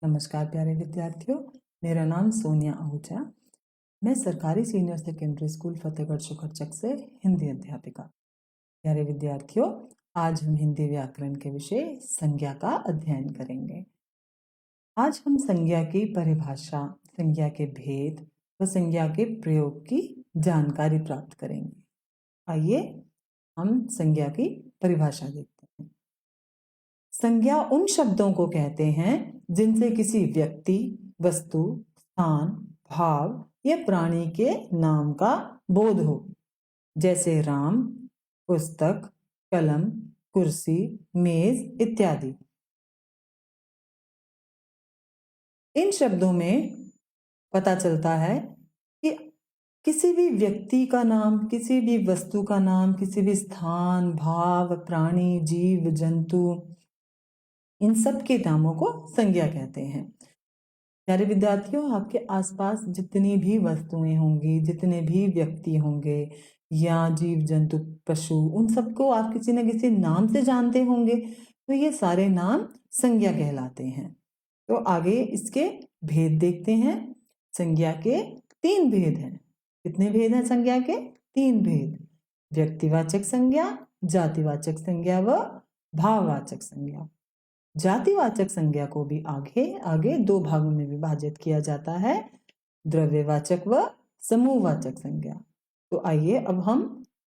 नमस्कार प्यारे विद्यार्थियों, मेरा नाम सोनिया आहूजा। मैं सरकारी सीनियर सेकेंडरी स्कूल फतेहगढ़ सुकरचक से हिंदी अध्यापिका। प्यारे विद्यार्थियों, आज हम हिंदी व्याकरण के विषय संज्ञा का अध्ययन करेंगे। आज हम संज्ञा की परिभाषा, संज्ञा के भेद व संज्ञा के प्रयोग की जानकारी प्राप्त करेंगे। आइए हम संज्ञा की परिभाषा देखते हैं। संज्ञा उन शब्दों को कहते हैं जिनसे किसी व्यक्ति, वस्तु, स्थान, भाव या प्राणी के नाम का बोध हो, जैसे राम, पुस्तक, कलम, कुर्सी, मेज इत्यादि। इन शब्दों में पता चलता है कि किसी भी व्यक्ति का नाम, किसी भी वस्तु का नाम, किसी भी स्थान, भाव, प्राणी, जीव, जंतु, इन सब के नामों को संज्ञा कहते हैं। प्यारे विद्यार्थियों, आपके आसपास जितनी भी वस्तुएं होंगी, जितने भी व्यक्ति होंगे या जीव जंतु, पशु, उन सबको आप किसी न किसी नाम से जानते होंगे, तो ये सारे नाम संज्ञा कहलाते हैं। तो आगे इसके भेद देखते हैं। संज्ञा के 3 भेद हैं। कितने भेद हैं संज्ञा के? 3 भेद। व्यक्तिवाचक संज्ञा, जातिवाचक संज्ञा व भाववाचक संज्ञा। जातिवाचक संज्ञा को भी आगे 2 भागों में विभाजित किया जाता है, द्रव्यवाचक व समूहवाचक संज्ञा। तो आइए अब हम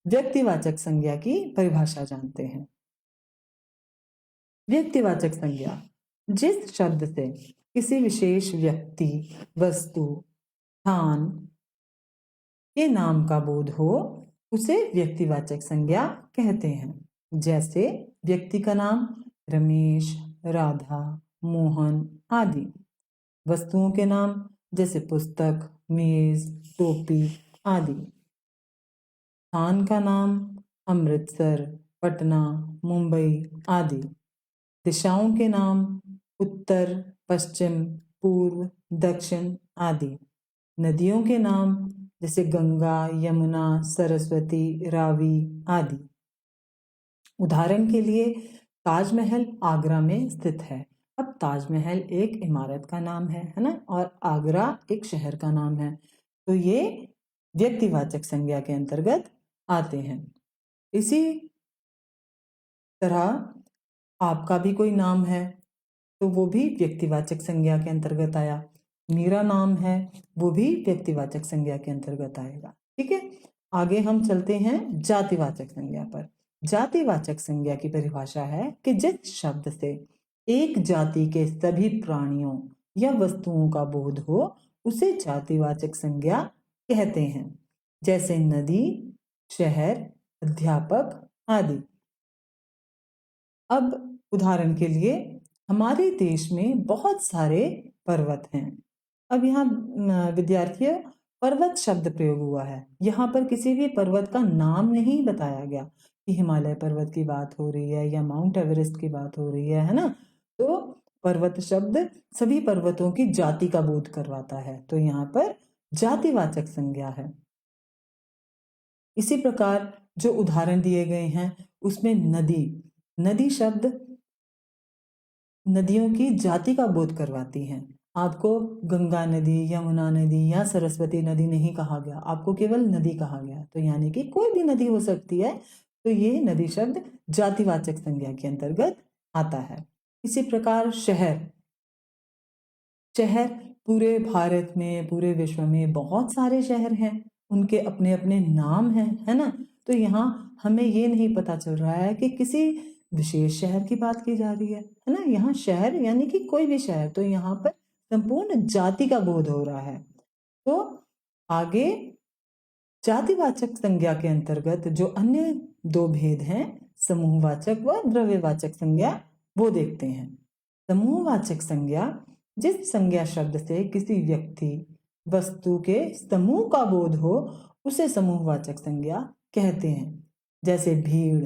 व्यक्तिवाचक संज्ञा की परिभाषा जानते हैं। व्यक्तिवाचक संज्ञा जिस शब्द से किसी विशेष व्यक्ति, वस्तु, स्थान के नाम का बोध हो, उसे व्यक्तिवाचक संज्ञा कहते हैं। जैसे व्यक्ति का नाम रमेश, राधा, मोहन आदि। वस्तुओं के नाम जैसे पुस्तक, मेज, टोपी आदि। स्थान का नाम अमृतसर, पटना, मुंबई आदि। दिशाओं के नाम उत्तर, पश्चिम, पूर्व, दक्षिण आदि। नदियों के नाम जैसे गंगा, यमुना, सरस्वती, रावी आदि। उदाहरण के लिए ताजमहल आगरा में स्थित है। अब ताजमहल एक इमारत का नाम है ना, और आगरा एक शहर का नाम है। तो ये व्यक्तिवाचक संज्ञा के अंतर्गत आते हैं। इसी तरह आपका भी कोई नाम है तो वो भी व्यक्तिवाचक संज्ञा के अंतर्गत आया। मेरा नाम है, वो भी व्यक्तिवाचक संज्ञा के अंतर्गत आएगा। ठीक है, आगे हम चलते हैं जातिवाचक संज्ञा पर। जातिवाचक संज्ञा की परिभाषा है कि जिस शब्द से एक जाति के सभी प्राणियों या वस्तुओं का बोध हो, उसे जातिवाचक संज्ञा कहते हैं। जैसे नदी, शहर, अध्यापक आदि। अब उदाहरण के लिए हमारे देश में बहुत सारे पर्वत हैं। अब यहाँ विद्यार्थियों, पर्वत शब्द प्रयोग हुआ है। यहाँ पर किसी भी पर्वत का नाम नहीं बताया गया कि हिमालय पर्वत की बात हो रही है या माउंट एवरेस्ट की बात हो रही है ना। तो पर्वत शब्द सभी पर्वतों की जाति का बोध करवाता है, तो यहाँ पर जातिवाचक संज्ञा है। इसी प्रकार जो उदाहरण दिए गए हैं उसमें नदी शब्द नदियों की जाति का बोध करवाती हैं। आपको गंगा नदी, यमुना नदी या सरस्वती नदी नहीं कहा गया, आपको केवल नदी कहा गया। तो यानी कि कोई भी नदी हो सकती है। तो ये नदी शब्द जातिवाचक संज्ञा के अंतर्गत आता है। इसी प्रकार शहर पूरे भारत में, पूरे विश्व में बहुत सारे शहर हैं, उनके अपने अपने नाम हैं, है ना। तो यहाँ हमें ये नहीं पता चल रहा है कि किसी विशेष शहर की बात की जा रही है ना। यहाँ शहर यानी कि कोई भी शहर, तो यहाँ पर संपूर्ण जाति का बोध हो रहा है। तो आगे जातिवाचक संज्ञा के अंतर्गत जो अन्य 2 भेद हैं, समूहवाचक व द्रव्यवाचक संज्ञा, वो देखते हैं। समूहवाचक संज्ञा जिस संज्ञा शब्द से किसी व्यक्ति, वस्तु के समूह का बोध हो, उसे समूहवाचक संज्ञा कहते हैं। जैसे भीड़,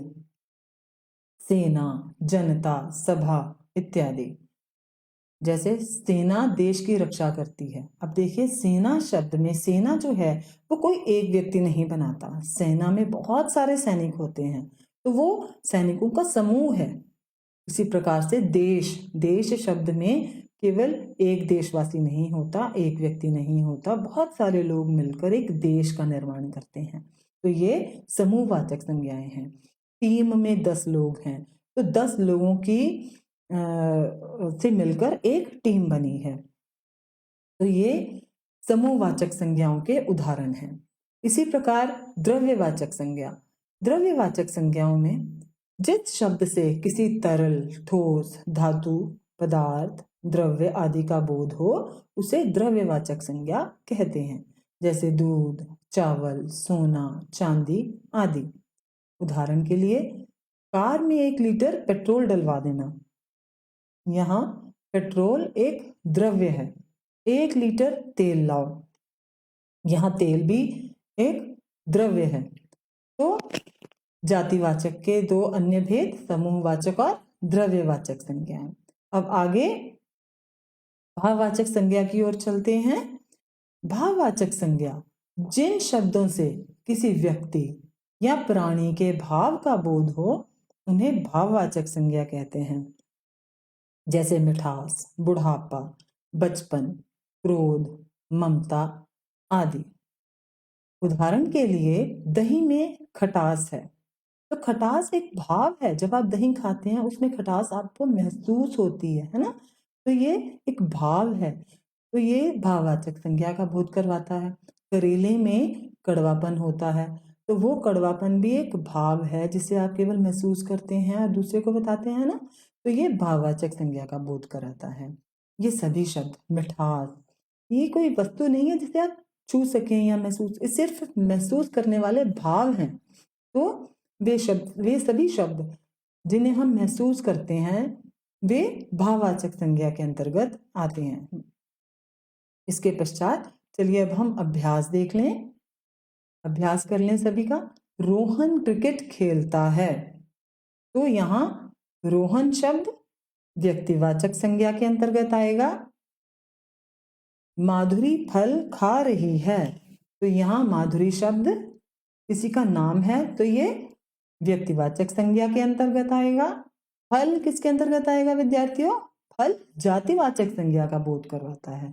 सेना, जनता, सभा इत्यादि। जैसे सेना देश की रक्षा करती है। अब देखिए, सेना शब्द में सेना जो है वो कोई एक व्यक्ति नहीं बनाता, सेना में बहुत सारे सैनिक होते हैं, तो वो सैनिकों का समूह है। इसी प्रकार से देश शब्द में केवल एक देशवासी नहीं होता, एक व्यक्ति नहीं होता, बहुत सारे लोग मिलकर एक देश का निर्माण करते हैं। तो ये समूहवाचक संज्ञाएं हैं। टीम में 10 लोग हैं, तो 10 लोगों की से मिलकर एक टीम बनी है। तो ये समूहवाचक संज्ञाओं के उदाहरण हैं। इसी प्रकार द्रव्यवाचक संज्ञा। द्रव्यवाचक संज्ञाओं में जिस शब्द से किसी तरल, ठोस, धातु, पदार्थ, द्रव्य आदि का बोध हो उसे द्रव्यवाचक संज्ञा कहते हैं। जैसे दूध, चावल, सोना, चांदी आदि। उदाहरण के लिए कार में 1 लीटर पेट्रोल डलवा देना। यहाँ पेट्रोल एक द्रव्य है। 1 लीटर तेल लाओ। यहाँ तेल भी एक द्रव्य है। तो जातिवाचक के 2 अन्य भेद समूहवाचक और द्रव्यवाचक संज्ञाएं। अब आगे भाववाचक संज्ञा की ओर चलते हैं। भाववाचक संज्ञा जिन शब्दों से किसी व्यक्ति या प्राणी के भाव का बोध हो उन्हें भाववाचक संज्ञा कहते हैं। जैसे मिठास, बुढ़ापा, बचपन, क्रोध, ममता आदि। उदाहरण के लिए दही में खटास है, तो खटास एक भाव है। जब आप दही खाते हैं उसमें खटास आपको महसूस होती है ना? तो ये एक भाव है, तो ये भाववाचक संज्ञा का बोध करवाता है। करेले में कड़वापन होता है, तो वो कड़वापन भी एक भाव है जिसे आप केवल महसूस करते हैं और दूसरे को बताते हैं ना, तो ये भाववाचक संज्ञा का बोध कराता है। ये सभी शब्द मिठास, ये कोई वस्तु नहीं है जिसे आप छू सकें या महसूस, ये सिर्फ महसूस करने वाले भाव हैं। तो वे सभी शब्द जिन्हें हम महसूस करते हैं वे भाववाचक संज्ञा के अंतर्गत आते हैं। इसके पश्चात चलिए अब हम अभ्यास देख लें। अभ्यास कर लें सभी का। रोहन क्रिकेट खेलता है, तो यहाँ रोहन शब्द व्यक्तिवाचक संज्ञा के अंतर्गत आएगा। माधुरी फल खा रही है, तो यहाँ माधुरी शब्द किसी का नाम है, तो ये व्यक्तिवाचक संज्ञा के अंतर्गत आएगा। फल किसके अंतर्गत आएगा विद्यार्थियों? फल जातिवाचक संज्ञा का बोध करवाता है,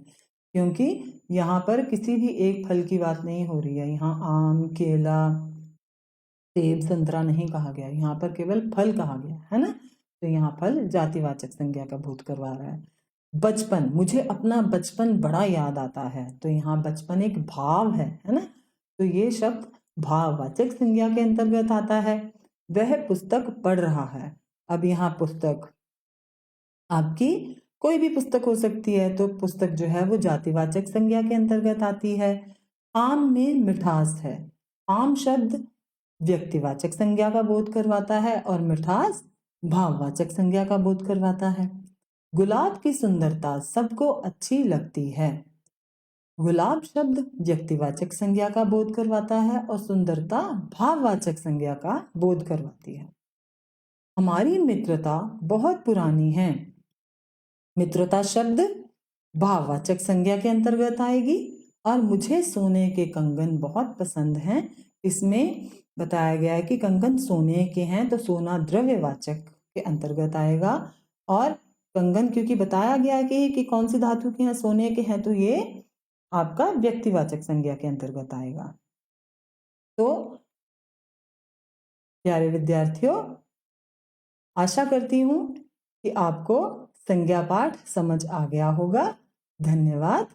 क्योंकि यहाँ पर किसी भी एक फल की बात नहीं हो रही है। यहाँ आम, केला, सेब, संतरा नहीं कहा गया, यहाँ पर केवल फल कहा गया है ना। तो यहाँ फल जातिवाचक संज्ञा का बोध करवा रहा है। बचपन, मुझे अपना बचपन बड़ा याद आता है, तो यहाँ बचपन एक भाव है ना। तो ये शब्द भाववाचक संज्ञा के अंतर्गत आता है। वह पुस्तक पढ़ रहा है, अब यहाँ पुस्तक आपकी कोई भी पुस्तक हो सकती है, तो पुस्तक जो है वो जातिवाचक संज्ञा के अंतर्गत आती है। आम में मिठास है, आम शब्द व्यक्तिवाचक संज्ञा का बोध करवाता है और मिठास भाववाचक संज्ञा का बोध करवाता है। गुलाब की सुंदरता सबको अच्छी लगती है, गुलाब शब्द व्यक्तिवाचक संज्ञा का बोध करवाता है और सुंदरता भाववाचक संज्ञा का बोध करवाती है। हमारी मित्रता बहुत पुरानी है, मित्रता शब्द भाववाचक संज्ञा के अंतर्गत आएगी। और मुझे सोने के कंगन बहुत पसंद हैं, इसमें बताया गया है कि कंगन सोने के हैं, तो सोना द्रव्यवाचक के अंतर्गत आएगा। और कंगन क्योंकि बताया गया है कि कौन सी धातु के हैं, सोने के हैं, तो ये आपका व्यक्तिवाचक संज्ञा के अंतर्गत आएगा। तो प्यारे विद्यार्थियों, आशा करती हूँ कि आपको संज्ञा पाठ समझ आ गया होगा। धन्यवाद।